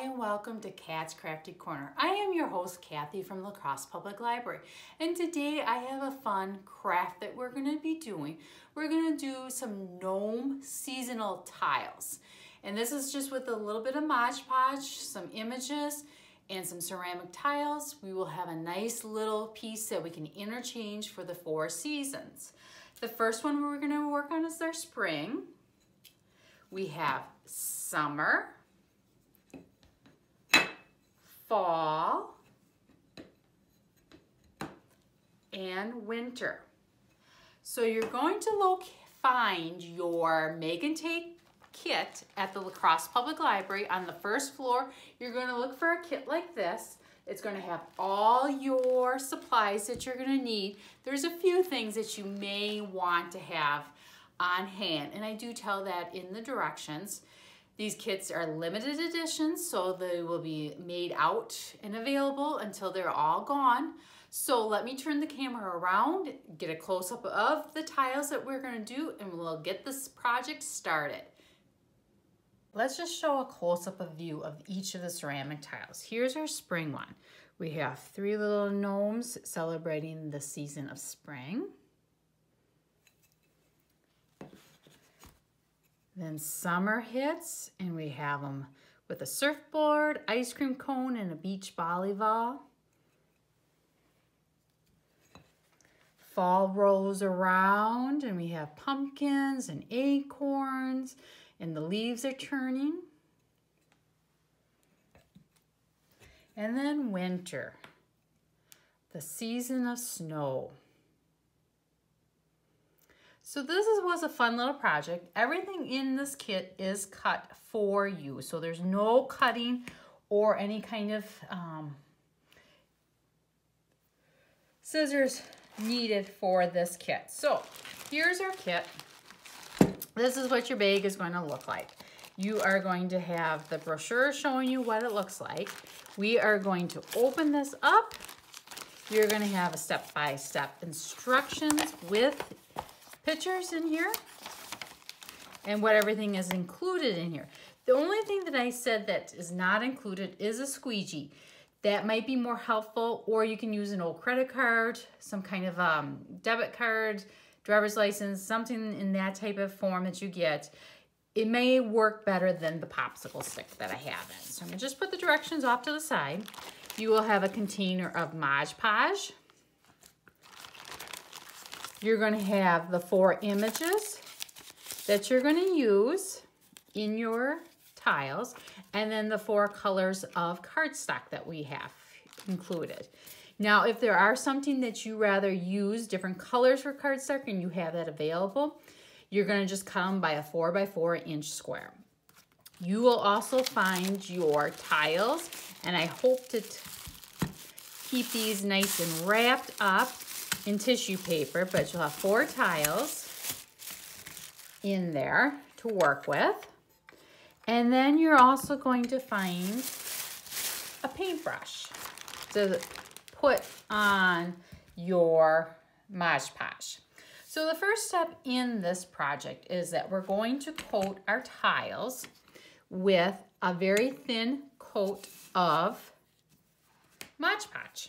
and welcome to Kat's Crafty Corner. I am your host, Kathy from La Crosse Public Library, and today I have a fun craft that we're going to be doing. We're going to do some gnome seasonal tiles, and this is just with a little bit of Mod Podge, some images, and some ceramic tiles. We will have a nice little piece that we can interchange for the 4 seasons. The first one we're going to work on is our spring. We have summer, fall, and winter. So you're going to find your Make and Take kit at the La Crosse Public Library. On the first floor, you're going to look for a kit like this. It's going to have all your supplies that you're going to need. There's a few things that you may want to have on hand, and I do tell that in the directions. These kits are limited editions, so they will be made out and available until they're all gone. So let me turn the camera around, get a close-up of the tiles that we're going to do, and we'll get this project started. Let's just show a close-up view of each of the ceramic tiles. Here's our spring one. We have 3 little gnomes celebrating the season of spring. Then summer hits, and we have them with a surfboard, ice cream cone, and a beach volleyball. Fall rolls around, and we have pumpkins and acorns, and the leaves are turning. And then winter, the season of snow. So this was a fun little project. Everything in this kit is cut for you. So there's no cutting or any kind of scissors needed for this kit. So here's our kit. This is what your bag is going to look like. You are going to have the brochure showing you what it looks like. We are going to open this up. You're going to have a step-by-step instructions with pictures in here and what everything is included in here. The only thing that I said that is not included is a squeegee. That might be more helpful, or you can use an old credit card, some kind of debit card, driver's license, something in that type of form that you get. It may work better than the popsicle stick that I have in. So I'm gonna just put the directions off to the side. You will have a container of Mod Podge. You're going to have the 4 images that you're going to use in your tiles, and then the 4 colors of cardstock that we have included. Now, if there are something that you rather use different colors for cardstock and you have that available, you're going to just cut them by a 4x4 inch square. You will also find your tiles, and I hope to keep these nice and wrapped up in tissue paper, but you'll have 4 tiles in there to work with. And then you're also going to find a paintbrush to put on your Mod Podge. So the first step in this project is that we're going to coat our tiles with a very thin coat of Mod Podge.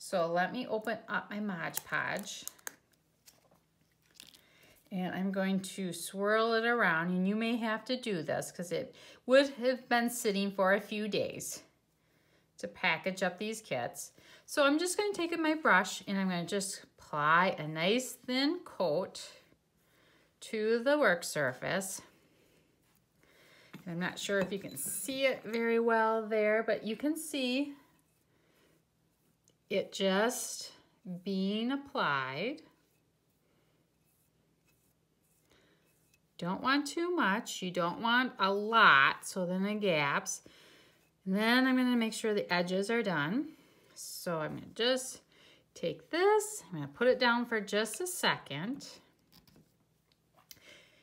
So let me open up my Mod Podge, and I'm going to swirl it around, and you may have to do this because it would have been sitting for a few days to package up these kits. So I'm just going to take my brush, and I'm going to just apply a nice thin coat to the work surface. And I'm not sure if you can see it very well there, but you can see it just being applied. Don't want too much. You don't want a lot, so then it gaps. And then I'm going to make sure the edges are done. So I'm going to just take this, I'm going to put it down for just a second.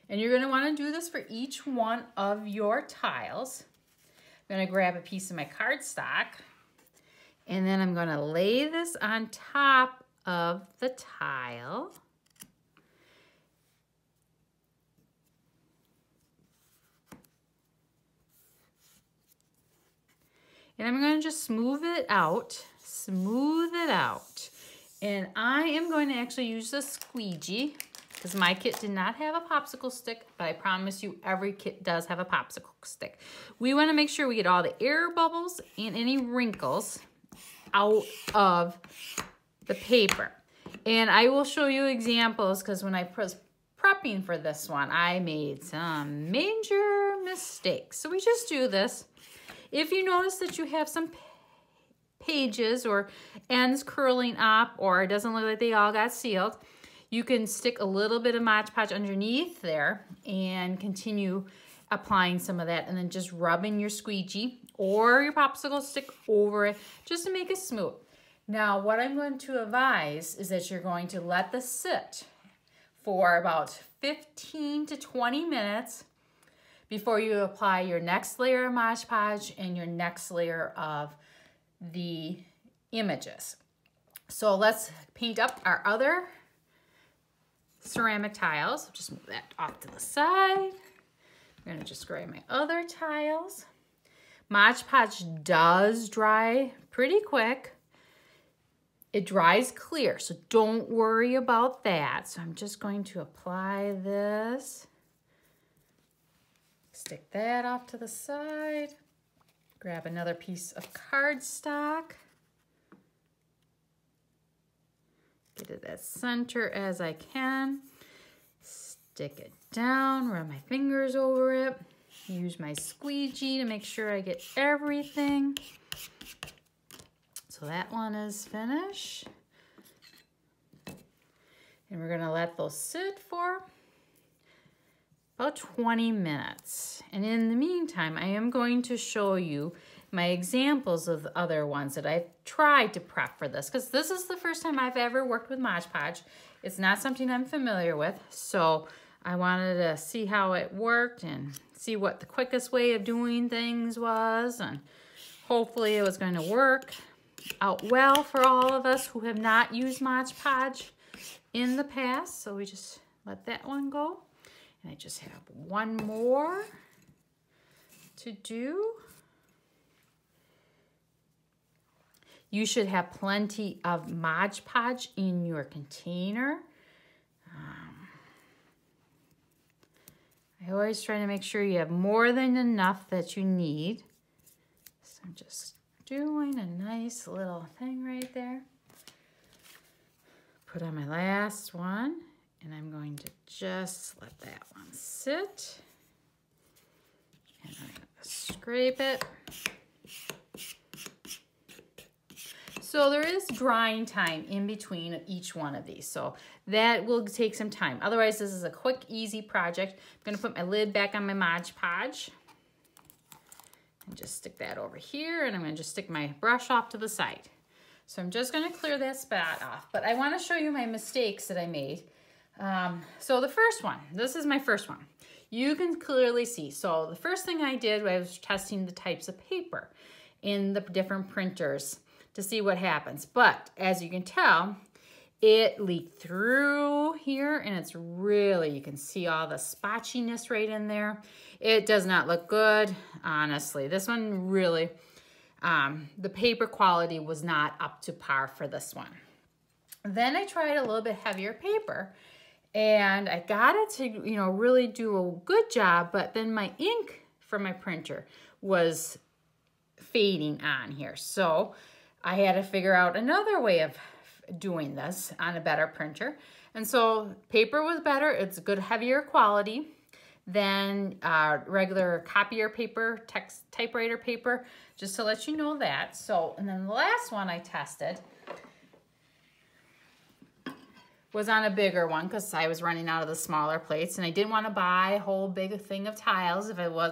And you're going to want to do this for each one of your tiles. I'm going to grab a piece of my cardstock, and then I'm going to lay this on top of the tile. And I'm going to just smooth it out. Smooth it out. And I am going to actually use the squeegee because my kit did not have a popsicle stick, but I promise you every kit does have a popsicle stick. We want to make sure we get all the air bubbles and any wrinkles out of the paper. And I will show you examples because when I was prepping for this one, I made some major mistakes. So we just do this. If you notice that you have some pages or ends curling up or it doesn't look like they all got sealed, you can stick a little bit of Mod Podge underneath there and continue applying some of that and then just rubbing your squeegee or your popsicle stick over it just to make it smooth. Now what I'm going to advise is that you're going to let this sit for about 15 to 20 minutes before you apply your next layer of Mod Podge and your next layer of the images. So let's paint up our other ceramic tiles. Just move that off to the side. I'm gonna just grab my other tiles. Mod Podge does dry pretty quick. It dries clear, so don't worry about that. So I'm just going to apply this. Stick that off to the side. Grab another piece of cardstock. Get it as center as I can. Stick it down, run my fingers over it. Use my squeegee to make sure I get everything. So that one is finished. And we're gonna let those sit for about 20 minutes. And in the meantime, I am going to show you my examples of the other ones that I've tried to prep for this, because this is the first time I've ever worked with Mod Podge. It's not something I'm familiar with, so I wanted to see how it worked and see what the quickest way of doing things was, and hopefully it was going to work out well for all of us who have not used Mod Podge in the past. So we just let that one go. And I just have one more to do. You should have plenty of Mod Podge in your container. I always try to make sure you have more than enough that you need. So I'm just doing a nice little thing right there. Put on my last one. And I'm going to just let that one sit. And I'm going to scrape it. So there is drying time in between of each one of these. So that will take some time. Otherwise, this is a quick, easy project. I'm going to put my lid back on my Mod Podge. And just stick that over here. And I'm going to just stick my brush off to the side. So I'm just going to clear that spot off. But I want to show you my mistakes that I made. So the first one, this is my first one. You can clearly see. So the first thing I did was testing the types of paper in the different printers to see what happens. But as you can tell, it leaked through here and it's really, you can see all the spotchiness right in there. It does not look good, honestly. This one really, the paper quality was not up to par for this one. Then I tried a little bit heavier paper. And I got it to, really do a good job, but then my ink from my printer was fading on here. So I had to figure out another way of doing this on a better printer. And so paper was better. It's good, heavier quality than regular copier paper, typewriter paper, just to let you know that. So, and then the last one I tested was on a bigger one because I was running out of the smaller plates and I didn't want to buy a whole big thing of tiles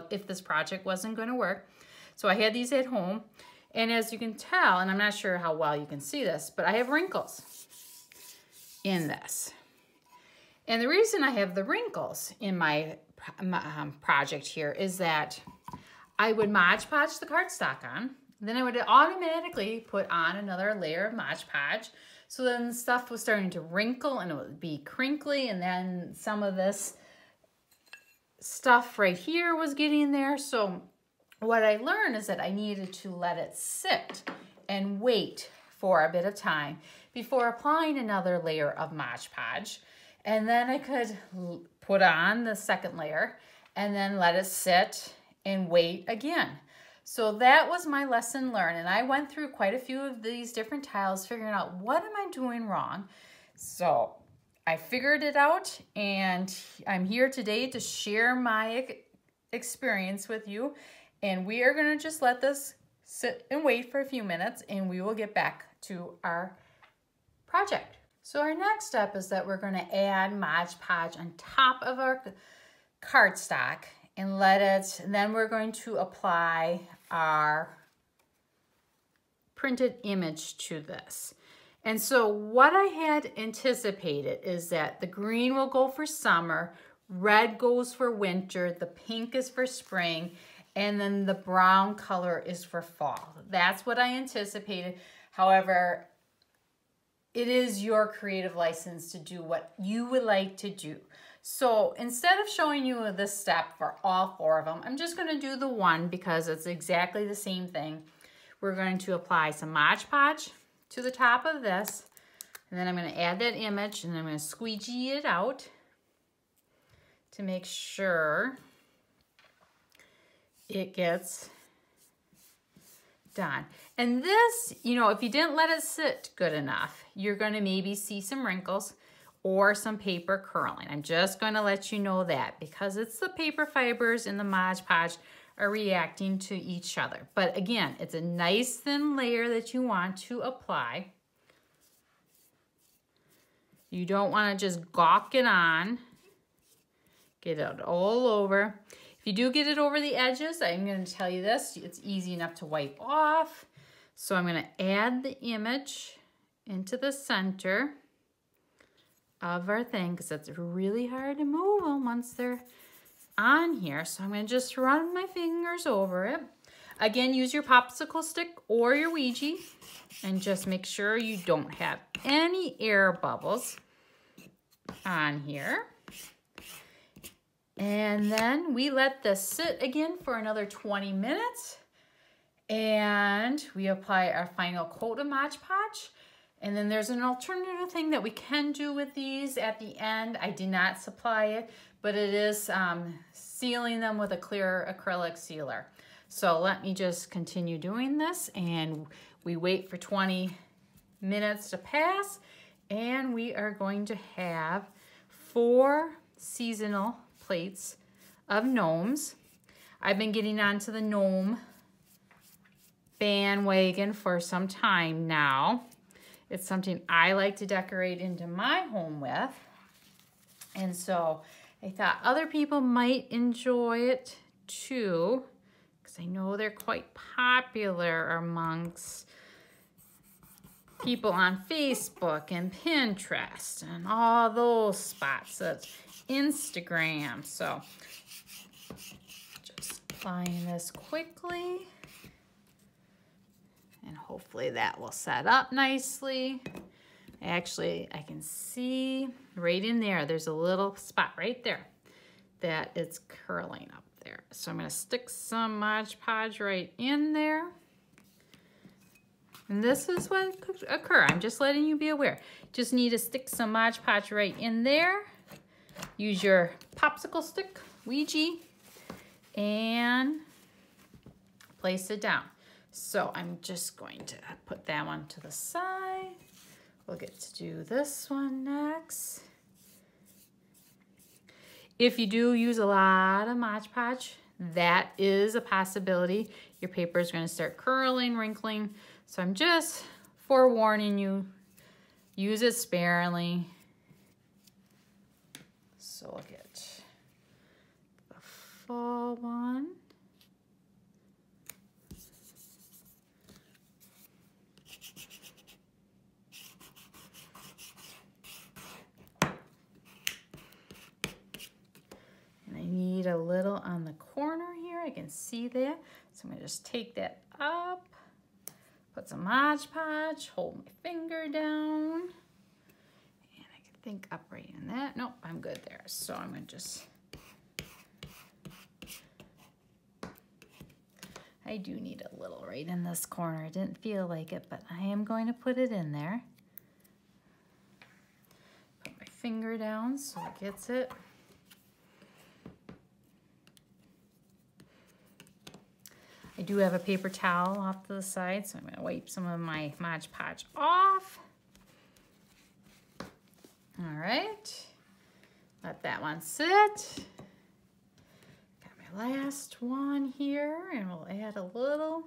if this project wasn't going to work. So I had these at home, and as you can tell, and I'm not sure how well you can see this, but I have wrinkles in this. And the reason I have the wrinkles in my project here is that I would Mod Podge the cardstock on, then I would automatically put on another layer of Mod Podge. So then the stuff was starting to wrinkle and it would be crinkly, and then some of this stuff right here was getting there. So what I learned is that I needed to let it sit and wait for a bit of time before applying another layer of Mod Podge. And then I could put on the second layer and then let it sit and wait again. So that was my lesson learned. And I went through quite a few of these different tiles figuring out what am I doing wrong. So I figured it out, and I'm here today to share my experience with you. And we are going to just let this sit and wait for a few minutes, and we will get back to our project. So our next step is that we're going to add Mod Podge on top of our cardstock and then we're going to apply our printed image to this. And so what I had anticipated is that the green will go for summer, red goes for winter, the pink is for spring, and then the brown color is for fall. That's what I anticipated. However, it is your creative license to do what you would like to do. So instead of showing you this step for all 4 of them, I'm just going to do the one because it's exactly the same thing. We're going to apply some Mod Podge to the top of this, and then I'm going to add that image, and I'm going to squeegee it out to make sure it gets done. And this, you know, if you didn't let it sit good enough, you're going to maybe see some wrinkles or some paper curling. I'm just going to let you know that because it's the paper fibers and the Mod Podge are reacting to each other. But again, it's a nice thin layer that you want to apply. You don't want to just gawk it on. Get it all over. If you do get it over the edges, I'm going to tell you this, it's easy enough to wipe off. So I'm going to add the image into the center of our thing because it's really hard to move them once they're on here. So I'm going to just run my fingers over it. Again, use your popsicle stick or your Ouija and just make sure you don't have any air bubbles on here. And then we let this sit again for another 20 minutes. And we apply our final coat of Mod Podge. And then there's an alternative thing that we can do with these at the end. I did not supply it, but it is sealing them with a clear acrylic sealer. So let me just continue doing this, and we wait for 20 minutes to pass, and we are going to have 4 seasonal plates of gnomes. I've been getting onto the gnome bandwagon for some time now. It's something I like to decorate into my home with. And so I thought other people might enjoy it too, because I know they're quite popular amongst people on Facebook and Pinterest and all those spots, that's Instagram. So just applying this quickly. And hopefully that will set up nicely. Actually, I can see right in there, there's a little spot right there that it's curling up there. So I'm gonna stick some Mod Podge right in there. And this is what could occur. I'm just letting you be aware. Just need to stick some Mod Podge right in there. Use your popsicle stick, Ouija, and place it down. So I'm just going to put that one to the side. We'll get to do this one next. If you do use a lot of Mod Podge, that is a possibility. Your paper is going to start curling, wrinkling. So I'm just forewarning you, use it sparingly. So look at the full one. And I need a little on the corner here. I can see that. So I'm going to just take that up. Put some Mod Podge, hold my finger down, and I can think up right in that. Nope, I'm good there. So I'm gonna just I do need a little right in this corner. I didn't feel like it, but I am going to put it in there. Put my finger down so it gets it. I do have a paper towel off to the side, so I'm going to wipe some of my Mod Podge off. All right, let that one sit. Got my last one here, and we'll add a little.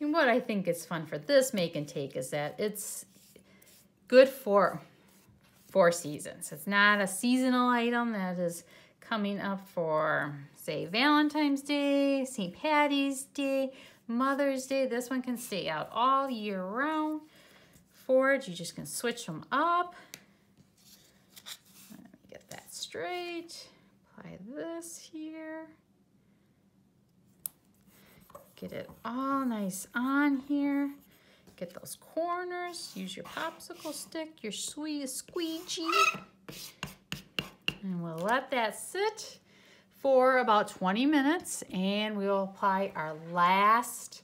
And what I think is fun for this make and take is that it's good for 4 seasons. It's not a seasonal item that is coming up for, say, Valentine's Day, St. Patty's Day, Mother's Day. This one can stay out all year round. Forge, you just can switch them up. Let me get that straight. Apply this here. Get it all nice on here. Get those corners. Use your popsicle stick, your sweet squeegee. And we'll let that sit for about 20 minutes and we'll apply our last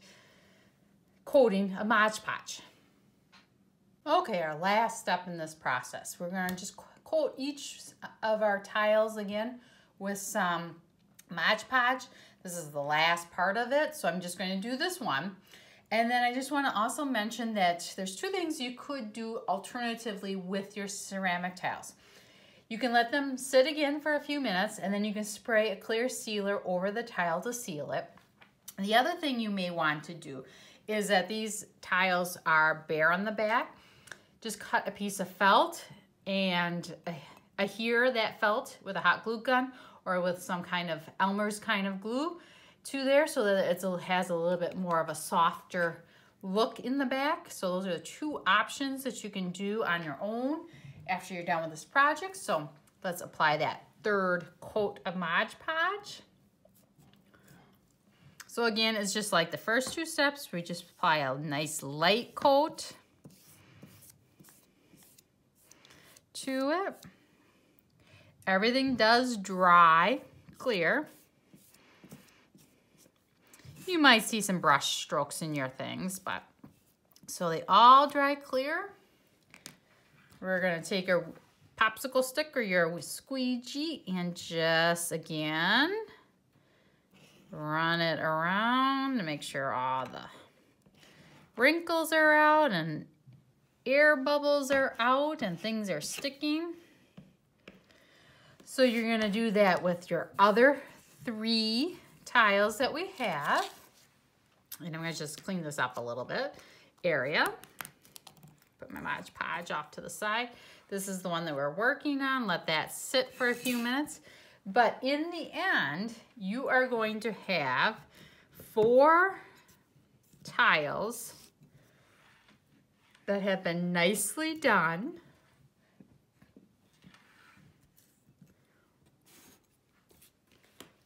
coating of Mod Podge. Okay, our last step in this process. We're gonna just coat each of our tiles again with some Mod Podge. This is the last part of it, so I'm just gonna do this one. And then I just wanna also mention that there's 2 things you could do alternatively with your ceramic tiles. You can let them sit again for a few minutes and then you can spray a clear sealer over the tile to seal it. The other thing you may want to do is that these tiles are bare on the back. Just cut a piece of felt and adhere that felt with a hot glue gun or with some kind of Elmer's kind of glue to there so that it has a little bit more of a softer look in the back. So those are the 2 options that you can do on your own after you're done with this project. So let's apply that 3rd coat of Mod Podge. So again, it's just like the first 2 steps. We just apply a nice light coat to it. Everything does dry clear. You might see some brush strokes in your things, but so they all dry clear. We're gonna take a popsicle stick or your squeegee and just, again, run it around to make sure all the wrinkles are out and air bubbles are out and things are sticking. So you're gonna do that with your other 3 tiles that we have. And I'm gonna just clean this up a little bit. Area. Put my Mod Podge off to the side. This is the one that we're working on. Let that sit for a few minutes. But in the end, you are going to have 4 tiles that have been nicely done.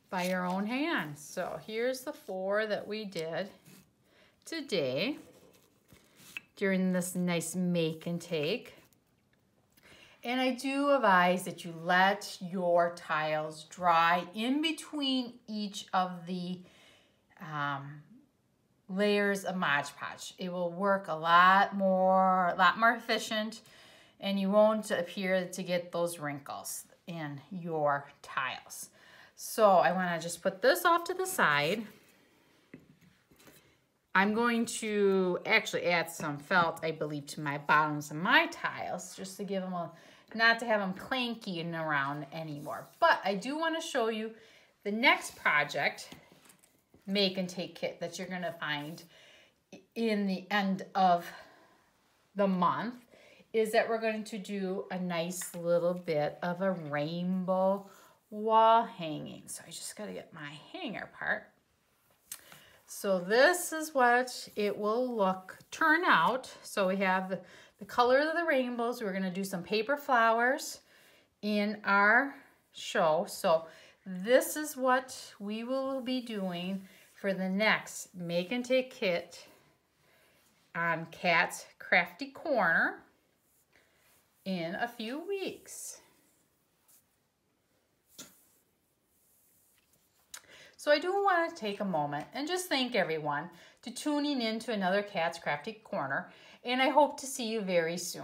By your own hands. So here's the 4 that we did today during this nice make and take. And I do advise that you let your tiles dry in between each of the layers of Mod Podge. It will work a lot more efficient, and you won't appear to get those wrinkles in your tiles. So I want to just put this off to the side. I'm going to actually add some felt, I believe, to my bottoms of my tiles, just to give them not to have them clanking around anymore. But I do want to show you the next project, make and take kit, that you're going to find in the end of the month, is that we're going to do a nice little bit of a rainbow wall hanging. So I just got to get my hanger part. So this is what it will turn out. So we have the color of the rainbows. We're gonna do some paper flowers in our show. So this is what we will be doing for the next Make and Take kit on Kat's Krafty Corner in a few weeks. So I do want to take a moment and just thank everyone to tuning in to another Cat's Crafty Corner, and I hope to see you very soon.